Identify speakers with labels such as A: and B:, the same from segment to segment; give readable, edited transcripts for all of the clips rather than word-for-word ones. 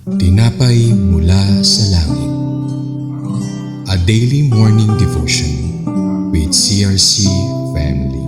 A: Tinapay mula sa langit. A daily morning devotion with CRC Family.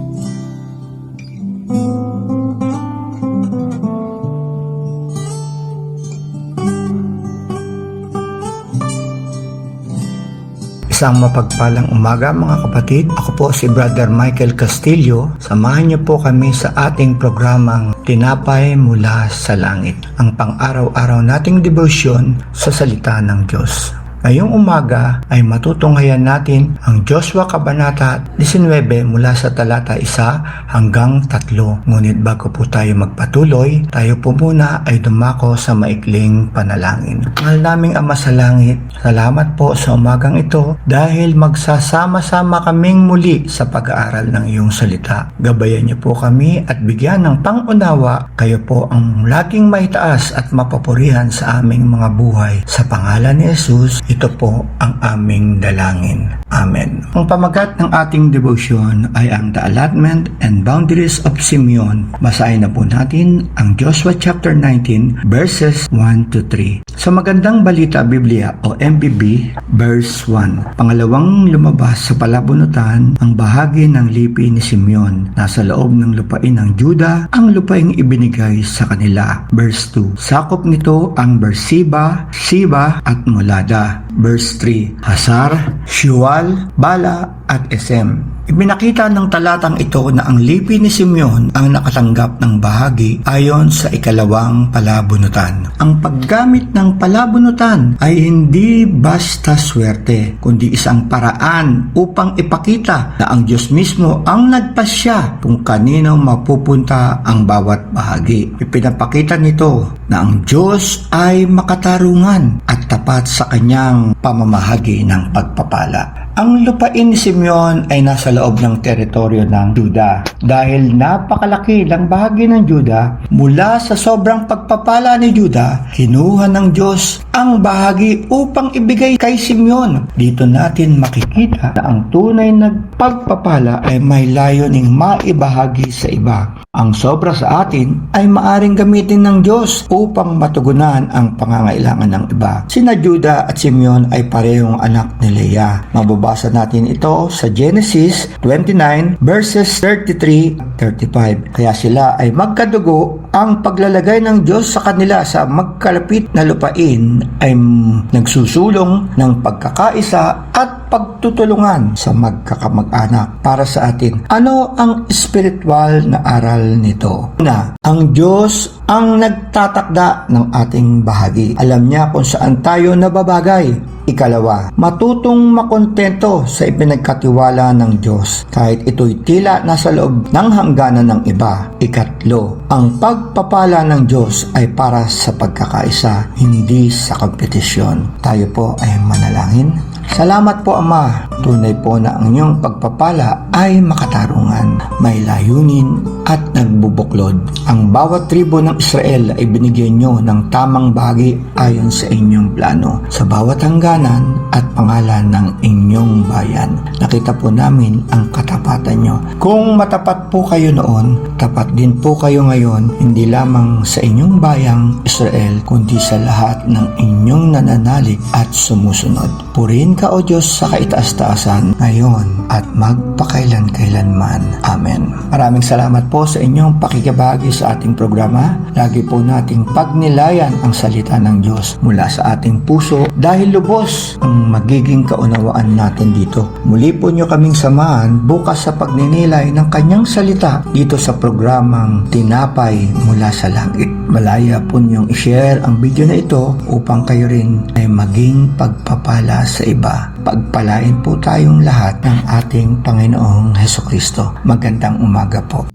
B: Isang mapagpalang umaga mga kapatid. Ako po si Brother Michael Castillo. Samahan niyo po kami sa ating programang Tinapay mula sa Langit, ang pang-araw-araw nating devotion sa salita ng Diyos. Ngayong umaga ay matutunghayan natin ang Joshua Kabanata 19 mula sa talata 1 hanggang 3. Ngunit bago po tayo magpatuloy, tayo po muna ay dumako sa maikling panalangin. Mahal naming Ama sa Langit, salamat po sa umagang ito dahil magsasama-sama kaming muli sa pag-aaral ng iyong salita. Gabayan niyo po kami at bigyan ng pangunawa. Kayo po ang laging maitaas at mapapurihan sa aming mga buhay. Sa pangalan ni Jesus, ito po ang aming dalangin. Amen. Ang pamagat ng ating devotion ay ang The Allotment and Boundaries of Simeon. Basahin na po natin ang Joshua chapter 19 verses 1 to 3. Sa Magandang Balita Biblia o MBB, verse 1. Pangalawang lumabas sa palabunutan ang bahagi ng lipi ni Simeon. Nasa loob ng lupain ng Juda ang lupaing ibinigay sa kanila. Verse 2. Sakop nito ang Beersheba, Siba at Molada. Verse 3. Hasar, Shual, Bala at Esem. Ibinakita ng talatang ito na ang lipi ni Simeon ang nakatanggap ng bahagi ayon sa ikalawang palabunutan. Ang paggamit ng palabunutan ay hindi basta swerte, kundi isang paraan upang ipakita na ang Diyos mismo ang nagpasya kung kanino mapupunta ang bawat bahagi. Ipinapakita nito na ang Diyos ay makatarungan at tapat sa kanyang pamamahagi ng pagpapala. Ang lupain ni Simeon ay nasa loob ng teritoryo ng Juda. Dahil napakalaki ng bahagi ng Juda, mula sa sobrang pagpapala ni Juda, kinuha ng Diyos ang bahagi upang ibigay kay Simeon. Dito natin makikita na ang tunay na pagpapala ay may layuning maibahagi sa iba. Ang sobra sa atin ay maaring gamitin ng Diyos upang matugunan ang pangangailangan ng iba. Sina Juda at Simeon ay parehong anak ni Leah. Mababasa natin ito sa Genesis 29 verses 33-35. Kaya sila ay magkadugo. Ang paglalagay ng Diyos sa kanila sa magkalapit na lupain ay nagsusulong ng pagkakaisa at pagtutulungan sa magkakamag-anak. Para sa atin, ano ang spiritual na aral nito? Una, ang Diyos ang nagtatakda ng ating bahagi. Alam niya kung saan tayo nababagay. Ikalawa, matutong makontento sa ipinagkatiwala ng Diyos kahit ito'y tila nasa loob ng hangganan ng iba. Ikatlo, ang pagpapala ng Diyos ay para sa pagkakaisa, hindi sa kompetisyon. Tayo po ay manalangin. Salamat po Ama, tunay po na ang iyong pagpapala ay makatarungan, may layunin at nagbubuklod. Ang bawat tribo ng Israel ay binigyan nyo ng tamang bahagi ayon sa inyong plano, sa bawat hangganan at pangalan ng inyong bayan. Nakita po namin ang katapatan nyo. Kung matapat po kayo noon, tapat din po kayo ngayon, hindi lamang sa inyong bayang Israel, kundi sa lahat ng inyong nananalig at sumusunod. Purihin ka o Diyos sa kaitaas-taasan ngayon at magpakailan-kailanman. Amen. Maraming salamat po sa inyong pakikibahagi sa ating programa. Lagi po nating pagnilayan ang salita ng Diyos mula sa ating puso dahil lubos ang magiging kaunawaan natin dito. Muli po nyo kaming samahan bukas sa pagninilay ng kanyang salita dito sa programang Tinapay mula sa Langit. Malaya po nyong i-share ang video na ito upang kayo rin ay maging pagpapala sa iba. Pagpalain po tayong lahat ng ating Panginoong Hesukristo. Magandang umaga po.